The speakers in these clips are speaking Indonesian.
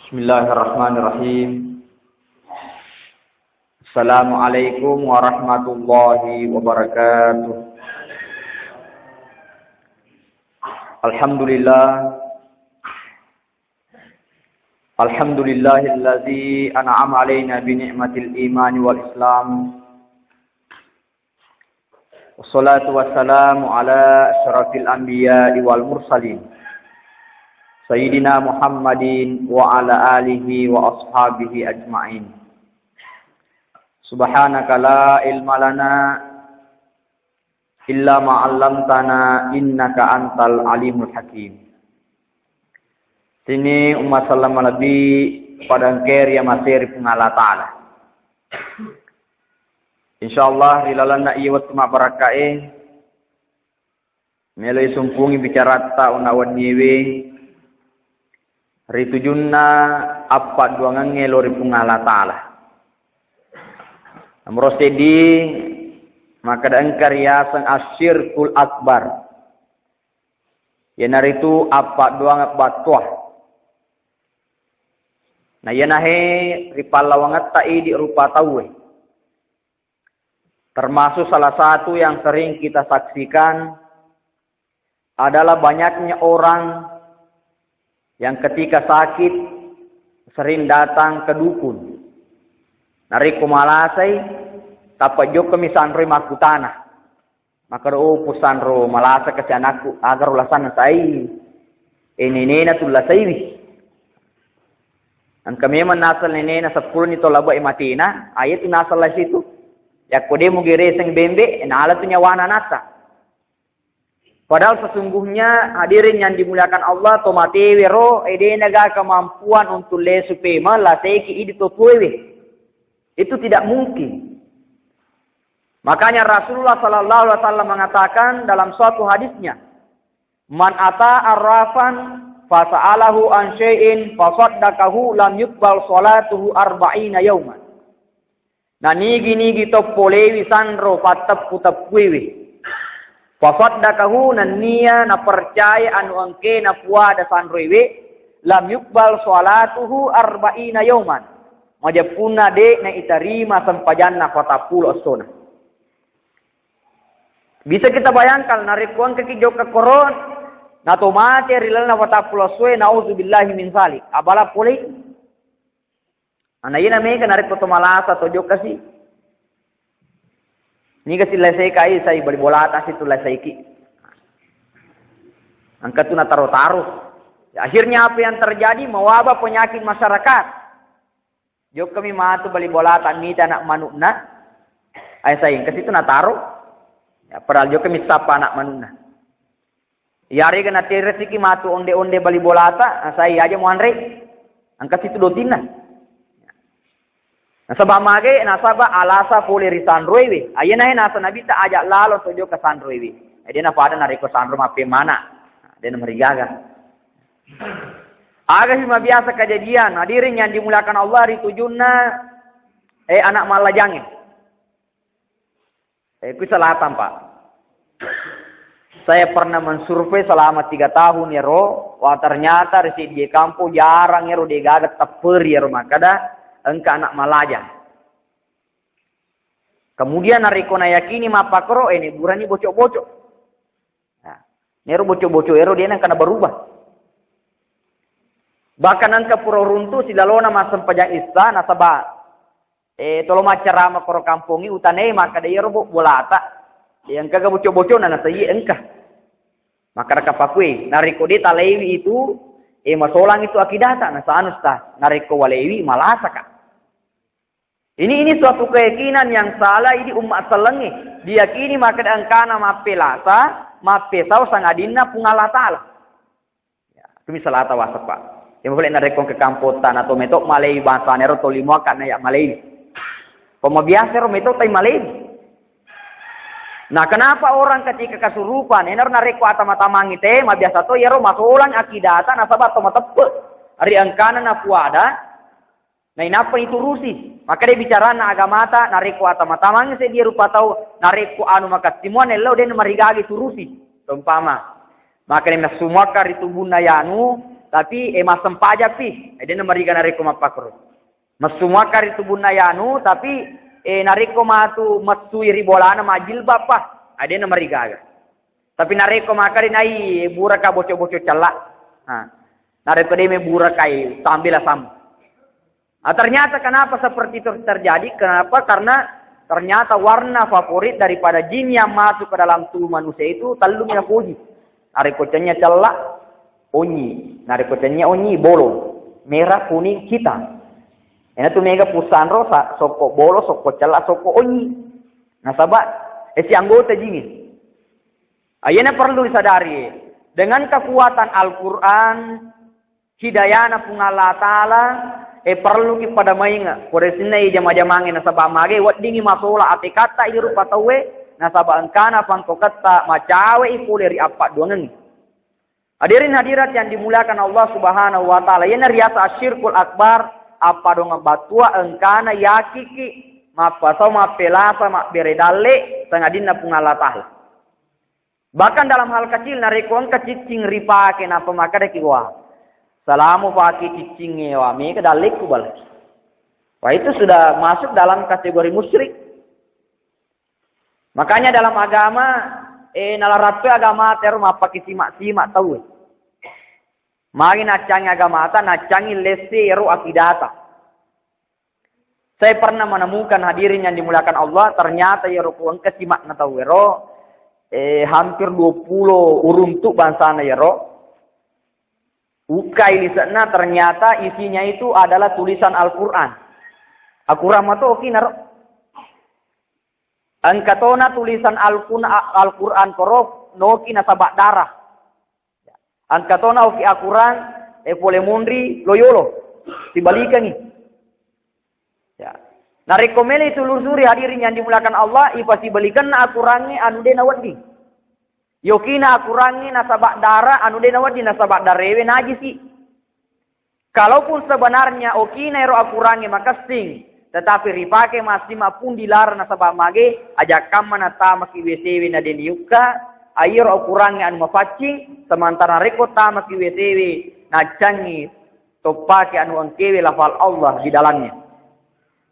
Bismillahirrahmanirrahim. Assalamualaikum warahmatullahi wabarakatuh. Alhamdulillahilladzi an'ama alaina bi ni'matil iman wal islam. Wassalatu wassalamu ala asyrafil anbiya'i wal mursalin. Sayyidina Muhammadin wa ala alihi wa ashabihi ajma'in. Subhanaka la ilma lana illa ma 'allamtana innaka antal alimul hakim. Sini umat salam lebih pada ngker ya masir pengala ta'ala. Insyaallah rilalana iya waktu mabarakae meloi sumpungi bicara ta unawan nyewe ritujunna apa duangan ngelori pungala ta'ala. Amrosedi maka dan karya sang asyirkul akbar. Yanaritu apa duangan batuah. Nah yanahe ripalawangat ta'i di rupa tauwe. Termasuk salah satu yang sering kita saksikan adalah banyaknya orang yang ketika sakit sering datang ke dukun. Nari kumalasay tapajo kami sanro makutana. Maka ro pusanro malasa kasi anakku agar ulasan say. Nena tulasay. Ang kami man nasal nena sa pulo nito labo matina ayat nasal la situ. Ya kode mo gireseng bembe inaala tu nyawana nasa. Padahal sesungguhnya hadirin yang dimuliakan Allah tomate wero ede naga kemampuan untuk lesu pema la teki idi totuwe. Itu tidak mungkin. Makanya Rasulullah sallallahu alaihi wasallam mengatakan dalam suatu hadisnya, "Man ata arrafan fa sa'alahu an syai'in fa saddaqahu lam yuqbal salatuhu 40 yawman." Nah nigi to polewi sandro patap putapwewe. Fasaddaqahu nania na percaya anu angke na puada sanrewe lam yukbal salatuhu 40 yauman. Majapuna de na itarima sampajanna 40 asona. Bisa kita bayangkan narikuan kekijo ke koron na tomate rilana 40 aswe nauzubillahi min zalik. Abala pole. Anayina me ka nariko to malasa to jokasi. Ni kasi lasay kai say balibolata situ lasay ki. Angkat tu na taro-taro. Akhirnya apa yang terjadi? Mewabah penyakit masyarakat. Jok kami matu balibolata mita anak manukna. Ay say kasi tu na taro. Ya padahal jok kami sapa anak manukna. Yari ka na resiki matu onde-onde balibolata, say aja mo andre. Angkat situ dotina. Nasaba mage nasaba alasa pole risanroiwe. Ayena nasa nabi ta ajak lalo tojo ke sanroiwe. Dia na pada nariko sanro mape mana. Dia na marigaga. Aga hima biasa kejadian. Hadirin yang dimuliakan Allah ritujunna anak malajange. Ku salatan Pak. Saya pernah mensurvei selama 3 tahun ya ro. Wah ternyata resi di kampung jarang ya ro digaga teper ya ro makada. Engka anak malaja. Kemudian nariko na yakini mapakro ini burani bocok-bocok. Nah, nero bocok-bocok ero dia nang kana berubah. Bahkan angka pura runtu silalona masam pajang ista nasaba. Tolo macarama koro kampungi utane maka dia ero bolata. Yang kaga bocok-bocok na nasayi engka. Maka rakapakwe nariko dia talewi itu masolang itu akidata nasa anusta nariko walewi malasaka. Ini suatu keyakinan yang salah ini umat selengi. Diyakini maka angkana mapelasa, mapesau sangadina pungala ta'ala. Ya, itu salata wasak Pak. Yang boleh narekong ke kampotan atau metok malay bahasa nero to limo kan ya malay. Pemabiasa ro metok tay malay. Nah, kenapa orang ketika kasurupan ener nareko atama-tamangi teh mabiasa to yero masulang akidata nasaba to matepe. Ari angkana na puada. Nah, inapa itu rusi? Maka dia bicara na agamata nareko atama-tamang saya dia rupa tahu nareko anu maka timuan elo dia marigagi turusi umpama. Maka dia semua kari tubuna yanu tapi masem pajak pi. Dia namariga nariko mapakro. Masumwa kari tubun nayanu tapi nariko matu matsui ribolana majil bapa. Dia namariga. Tapi nariko makari nai buraka boco-boco celak. Nariko dia me burakai sambil sam. Ternyata kenapa seperti itu terjadi? Kenapa? Karena ternyata warna favorit daripada jin yang masuk ke dalam tubuh manusia itu talumnya puji. Narikocanya celak, onyi. Narikocanya onyi, bolong. Merah, kuning, hitam. Ini tuh mega pusan rosa, soko bolo, soko celak, soko onyi. Nah sahabat, si anggota jin. Ayana perlu disadari. Dengan kekuatan Al-Quran, hidayana pun Allah Ta'ala, perlu kepada mainga kore sinai jama-jamange nasaba mage wadingi masola ate kata iru patawe nasaba angkana panto kata macawe ikuleri apa duangen. Hadirin hadirat yang dimuliakan Allah Subhanahu wa taala, yana riasa asyirkul akbar apa dong batua angkana yakiki mapasa mapelasa beredale sangadina pungala taala. Bahkan dalam hal kecil narikon kecicing ripake napa makade kiwa. Salamu paki cicingnya wami ke dalik kubal. Wah itu sudah masuk dalam kategori musyrik. Makanya dalam agama nalaratu agama teru mapaki simak tahu. Magi nacangi agama ta nacangi lesi eru akidata. Saya pernah menemukan hadirin yang dimuliakan Allah, ternyata ya rukuan kesimak na tahu ero hampir 20 uruntuk bangsana ya ro. Ukai di sana ternyata isinya itu adalah tulisan Al-Quran. Al-Quran itu oke naro. Angkatona tulisan Al-Quran korof noki nasabak darah. Angkatona oke Al-Quran pole mundri loyolo. Dibalikan nih. Ya. Narekomele itu lusuri hadirin yang dimuliakan Allah ipasi balikan Al-Qurannya anu de nawadi. Yokina akurangi nasabak darah anu de nawadi nasabak darewe najisi. Kalaupun sebenarnya okina ero akurangi maka sting, tetapi ripake masih mapun dilarang nasabak mage ajak kamana tamaki wesewe na deniuka air akurangi anu mafacing sementara reko tamaki wesewe na cangi topake anu angkewe lafal Allah di dalamnya.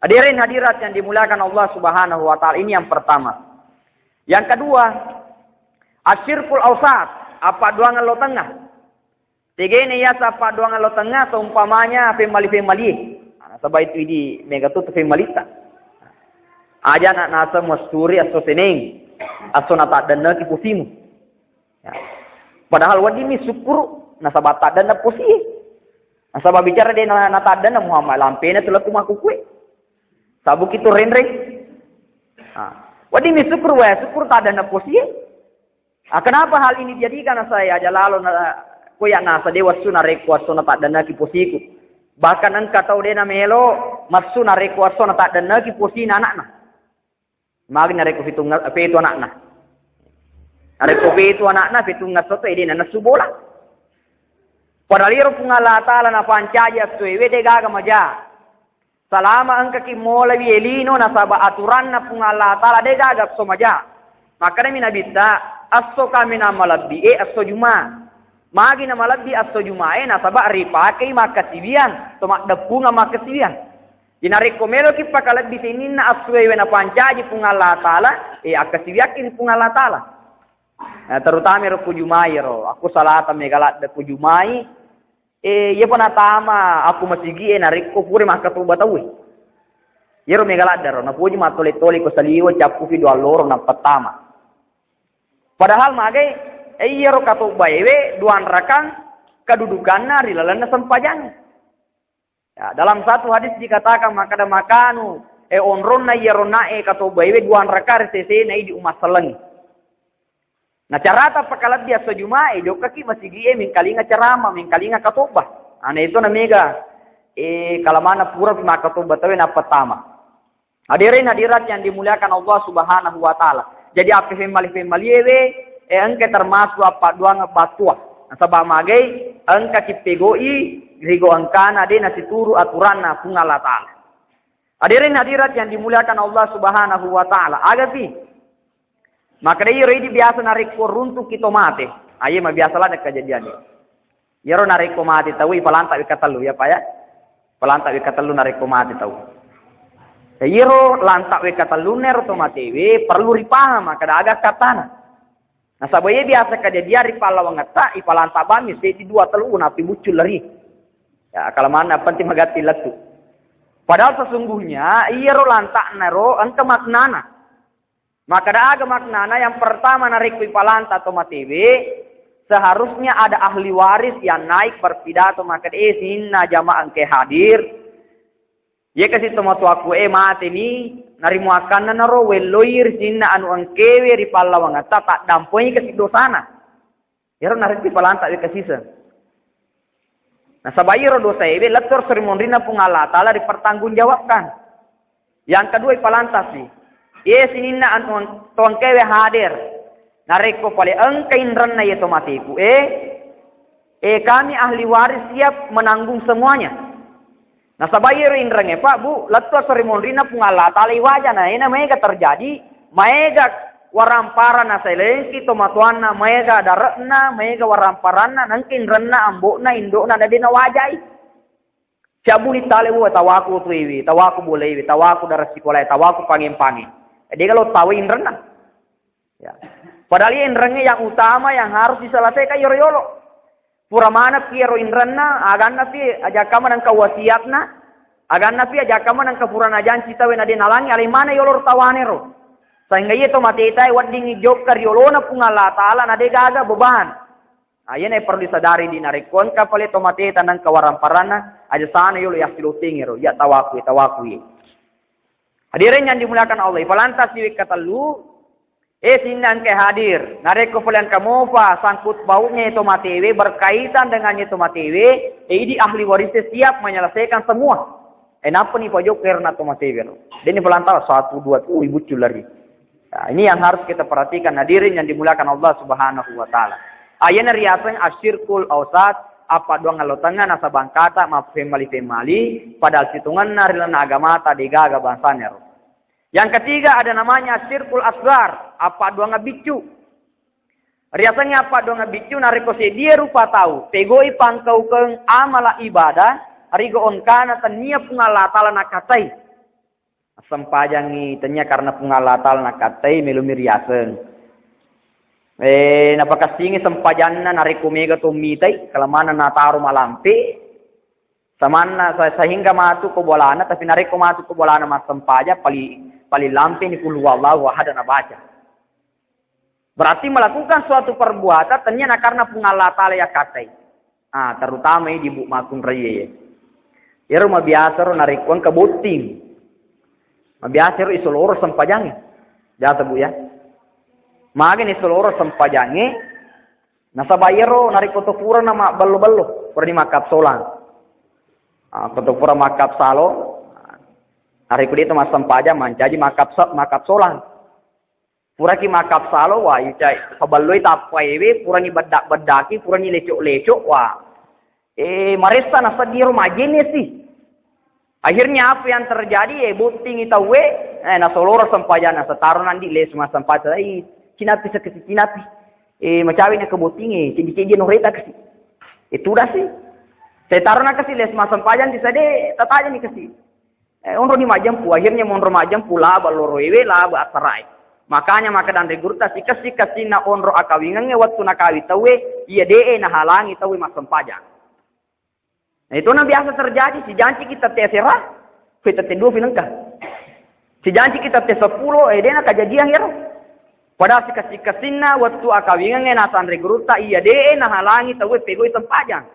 Hadirin hadirat yang dimuliakan Allah Subhanahu wa taala, ini yang pertama. Yang kedua, asyirkul awsat, apa doangan lo tengah. Tiga ini ya apa doangan lo tengah, seumpamanya femali. Sebab itu di mega tuh femalita. Aja nak nasa masturi aso seneng, aso nata dana kipusimu. Ya. Padahal wadi ini syukur nasabah tak dana pusi. Nasabah bicara dia nata dana Muhammad lampena tulah kumaku kue. Sabuk itu renreng. Wadi ini syukur tak dana pusi. Kenapa hal ini jadi? Karena saya aja lalu kuya nasa dewa suna rekwa suna tak dana kiposiku. Bahkan engkau tahu dena melo maksuna rekwa suna tak dana kiposi anak-anak. Magna rekwa itu anak-anak. Rekwa itu anak-anak itu ngasoto edena nasubola. Padahal iro pungala ta'ala na pancaja suwe de gaga maja. Salama engka ki molawi elino na saba aturan na pungala ta'ala de gaga somaja. Maka na minabita aso kami na malabdi aso juma. Magi na malabdi aso juma na saba ripake makasibian. Tomak depu nga makasibian. Dinarekomelo ki pakalabdi sinin na aswewe na pancaji pungala ta'ala akasibiakin pungala ta'ala. Terutama ro pujumai ro. Aku salata megalat de pujumai. Ia pun atama aku masigi narik ko pure makatu batawi. Ia ro megalat daro na puji matole-tole ko saliwo capu fi do loro na pertama. Padahal magai ia ro katu baewe duan rakan kedudukanna rilalana sempajang. Ya, dalam satu hadis dikatakan makada makanu onronna ia rona katu baewe duan rakar sese na di umat selengi. Nah carata pakalat dia sejumai jo kaki masih gie mingkalinga carama mingkalinga katobah. Ane itu namanya kalau mana pura pima katobah tahu na pertama. Hadirin hadirat yang dimuliakan Allah Subhanahu wa taala. Jadi apa femali ewe engke termasuk apa dua ngebatua. Nah sabah magai engka kipegoi rigo angkana de nasi turu aturan na pungala taala. Hadirin hadirat yang dimuliakan Allah Subhanahu wa taala. Agati maka dia ini biasa narik runtuh kita mati. Ayo mah biasa lah kejadian ini. Yero nariko mati tahu ipalanta ikatalu ya Pak ya. Palanta ikatalu nariko mati tahu. Yero lantak ikatalu nero tomatewe perlu ripaham kada agak katana. Nah sabaya biasa kejadian ripala wangata ipalanta bami seti dua telu napi muncul lari. Ya kalau mana penting magati latu. Padahal sesungguhnya yero lantak nero angka maknana. Maka ada maknana yang pertama narik ipalanta tomatewe. Seharusnya ada ahli waris yang naik berpidato maka sinna jamaah ke hadir. Ya kasih tomatu aku mati ni nari muakan naro weloir sinna anu angkewe ripala wangata tak dampoi kasih dosana. Ya narik ripalanta kasih sen. Nah sabayiro dosa ebe letor serimonrina pungala taala dipertanggungjawabkan. Yang kedua ipalanta sih. Sininna anu angkewe hadir. Nareko pale engkain ranna yeto matiku. Kami ahli waris siap menanggung semuanya. Nah sabayir inrangnya Pak Bu, latua serimonrina pungala talai wajana ina mega terjadi, mega warampara na selengki tomatuana mega darekna, mega waramparana nangkin ranna ambokna indokna dadena wajai. Cabuli tale wa tawaku tuiwi, tawaku bolewi, tawaku darasikolai, tawaku pangin-pangin. Jadi kalau tahu inrana. Ya. Padahal inrangnya yang utama yang harus diselesaikan yoro-yoro. Pura mana piero inranna, agan napi ajakaman ang kawasiatna, agan napi ajakaman ang kapuranajan cita wena dinalangi, alimana yolor tawanero. Sehingga ito matitay wading job karyolo na pungala taala na de gaga beban. Ayan ay perlu disadari di narikon kapal ito matita ng kawaramparana, aja sana yolo yakilutingero, ya tawaku. Hadirin yang dimuliakan Allah, ipalantas diwik katalu, sinan ke hadir. Nareko pulian kamofa sangkut baunya itu matewe berkaitan dengan itu matewe. Ini ahli warisnya siap menyelesaikan semua. Kenapa nih pojok karena itu matewe? Dan ini pelantau 1, 2, ibu culari. Nah, ini yang harus kita perhatikan hadirin yang dimuliakan Allah Subhanahu Wa Taala. Ayana riasanya asyirkul ausat apa doang ngalotangan asa bangkata ma femali padahal situngan narilan agama tadi gaga bangsanya. Yang ketiga ada namanya sirkul asgar, apa doang ngabicu. Riasanya apa doang ngabicu nariko dia rupa tahu. Tegoi pangkau keng amala ibadah, harigo onkana tania pungalatala nakatai. Sempajangi tanya karena pungalatal nakatai melumi riaseng. Napakasingi sempajanna nariko mega tumitai, kalamana nataru malampe. Samana sehingga matu ko bolana, tapi nariko matu ko bolana mas sempaja paling lampe ni kul huwallahu ahad na baca. Berarti melakukan suatu perbuatan ternyata karena pungalatala ya katai. Terutama di bu makun raya. Ya rumah biasa ro narikuan ke boting. Biasa ro isoloro sempajangi. Biasa bu ya. Magin isoloro sempajangi. Nasabayero nariko topura nama balo-balo. Pura di makap solang. Topura makap salo. Hari kulit mas sempaja mancaji makap solang. Pura ki makap salo wah icai kabaloi tapai pura ni bedaki pura ni lecok wah. Maresta nasa di rumah jenis sih. Akhirnya apa yang terjadi buting ita nasoloro sempaja nasa taruh nanti les mas sempaja cinapi sekesi cinapi. Macawin ke buting cindi noreta kasi. Itu dah sih. Saya taruh nak kasi les mas sempaja di sade tataja ni kasi. Onro ni majam pu akhirnya monro majam pula baloro ewe la ba atarai. Makanya maka dan regurta sikasi na onro akawingan waktu nakawi tawe iya de na halangi tawe mas sempaja. Nah itu na biasa terjadi si janji kita terserah kita teduh filengka. Si janji kita te 10 de na kejadian ya. Padahal sikasi-kasina waktu akawingan na san regurta iya de na halangi tawe pegoi sempaja.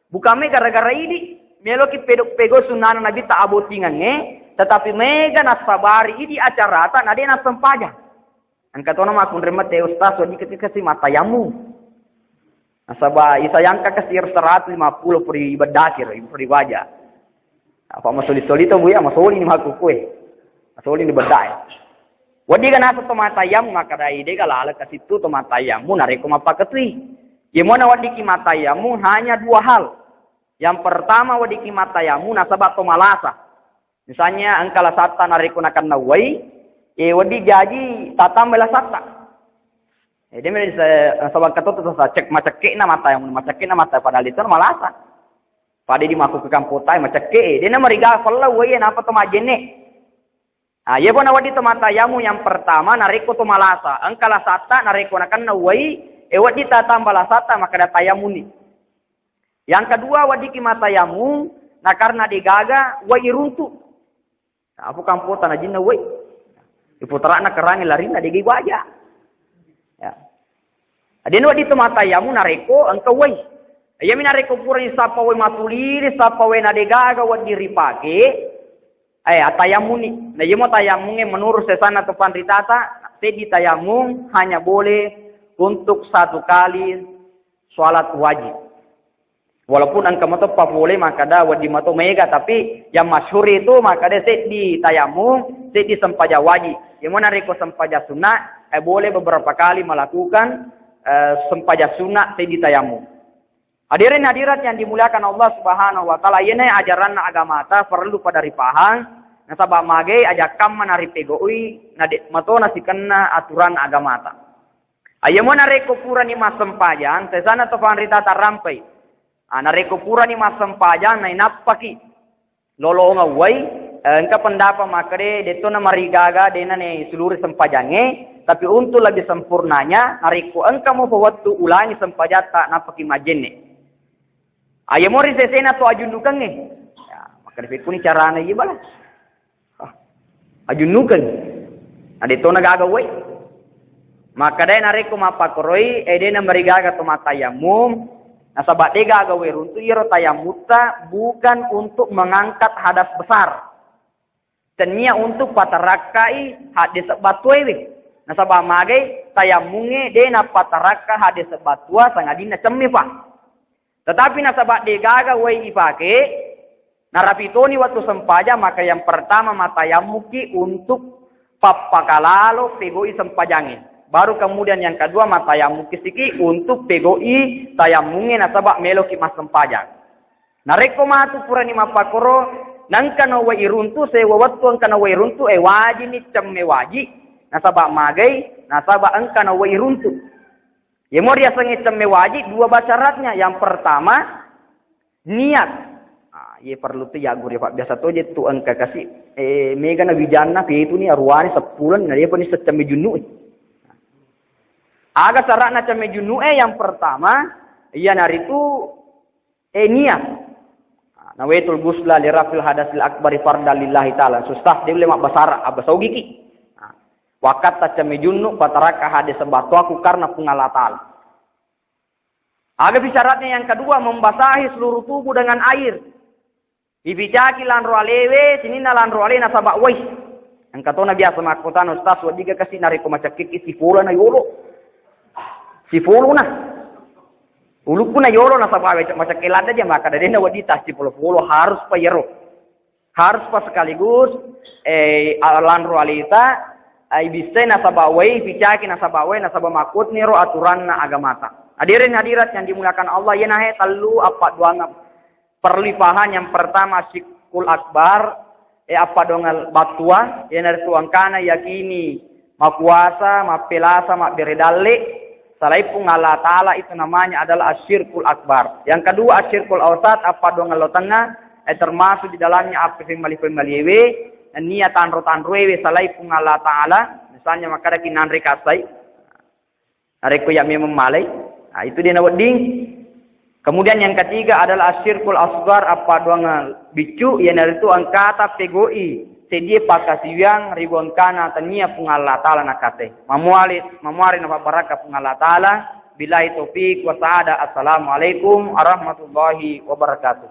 Bukan me gara-gara ini melo ki pego sunana nabi tak abotingannya, tetapi mega nasabari ini acara tak nade nas sempaja. Angkatona makun remat te ustaz wadi ketika si matayamu. Nasaba isayangka kasir 150 puri bedakir puri wajah. Apa masuli-suli to bu ya masuli ni maku kue. Masuli ni bedai. Wadi kan asa to matayam maka dai de galala kasitu to matayamu nareko mapaketri. Gimana wadi ki matayamu hanya 2 hal. Yang pertama wadiki matayamu nasabah to malasa. Misalnya angkala sata nariko nakan nawai, wadi jaji tatam bela sata. Dia mesti sabang katut tu cek macake na mata padahal itu malasa. Pada di maku ke kampotai macake. Dia na mariga falla wae na apa to majene. Ye bona wadi to mata yamu yang pertama nareko to malasa. Angkala sata nareko nakan na wae wadi ta tambah lasata maka da tayamuni. Yang kedua wadi ki mata yamu na karena digaga wae runtu. Apu kampota na jinna wae. Iputarana kerangi lari na digi waja. Ya. Adin wadi to mata yamu nareko angka wai. Yami nareko pura ni sapa wai matuliri sapa wai nadegaga wadi ripake. Atayamuni. Na yemo tayamunge menurut sesana to pandritata, tedi tayamung hanya boleh untuk satu kali salat wajib. Walaupun angka mato pa boleh maka da wadi mato mega tapi yang masyhur itu maka da tedi tayamung, tedi sempaja wajib. Yemo nareko sempaja sunnah boleh beberapa kali melakukan sempaja sunnah tedi tayamum. Hadirin hadirat yang dimuliakan Allah Subhanahu wa taala, ini ajaran agama ta perlu pada ripahang nasaba mage ajakam manari pegoi nade mato nasikenna aturan agama ta. Ayemo nareko pura ni mas sempajang tesana to panrita tarampai. Nareko pura ni mas sempajang na inapaki. Lolo ngawai engka pendapa makade deto na marigaga dena ne seluruh sempajange. Tapi untuk lebih sempurnanya, nariku engkau mau waktu ulangi sempajata napaki majene. Ayamori sesena to ajunukan nih. Ya, maka dipikuni caranya iya bala. Ajunukan. Ada to nagagawai. Maka dai nariku mapakoroi, edena marigaga to matayamum. Nasabat de gagawai runtu iro tayamuta bukan untuk mengangkat hadas besar. Tenia untuk patarakai hadis batwewe. Nasaba magai tayamunge de na pataraka hadis batua sangadina cemmi pa. Tetapi nasaba de gaga wai ipake narapitoni waktu sempaja maka yang pertama matayamuki untuk papakalalo pegoi sempajangin. Baru kemudian yang kedua matayamuki siki untuk pegoi tayamunge nasaba meloki mas sempajang. Nareko matu purani mapakoro nangkana wai runtu sewa waktu angkana wai runtu waji ni cemme waji. Nasaba magai, nasaba engka na wai runtu. Yemo dia sengi cemme wajib dua syaratnya. Yang pertama niat. Ye perlu tu ya guri pak biasa tu je tu engka kasih mega na wijana pi itu ni arwani sepulan na dia pun secemme junu. Aga syarat na cemme junu yang pertama ia nari tu niat. Nawaitul gusla li rafil hadasil akbari fardan lillahi taala. Sustah dia boleh mak basara abasaugi ki. Wakat tacame junnu pataraka hadis sebatu aku karena pengalatal. Ada syaratnya yang kedua membasahi seluruh tubuh dengan air. Ibijaki lan roalewe sinina lan roale nasaba wais. Ang katona biasa makutan ustaz wadiga kasi nariko macakik si fulo na yolo. Si fulo na. Uluku na yolo nasaba macakilada dia maka dadena wadita si fulo harus pa yero. Harus pa sekaligus lan roalita ai bisa nasabawai bicaki nasabawai nasaba makut niro aturan na agamata. Hadirin hadirat yang dimuliakan Allah ya nahe talu apa doang perlipahan yang pertama sikul akbar apa dongal batua ya nari tuangkana yakini makuasa mapelasa maberedalle salaipung Allah taala itu namanya adalah asyirkul akbar. Yang kedua asyirkul awsat apa dongal lo tengah termasuk di dalamnya apa maliwe niatan rotan ruwe salai pung Allah taala misalnya makada kinan rekasai areku yang memang malai itu dia nawading. Kemudian yang ketiga adalah asyirkul asgar apa doang bicu yang itu angkata pegoi sedia pakasiang ribon kana tania pung Allah taala nakate mamuali napa baraka pung Allah taala billahi taufik wa saada. Assalamualaikum warahmatullahi wabarakatuh.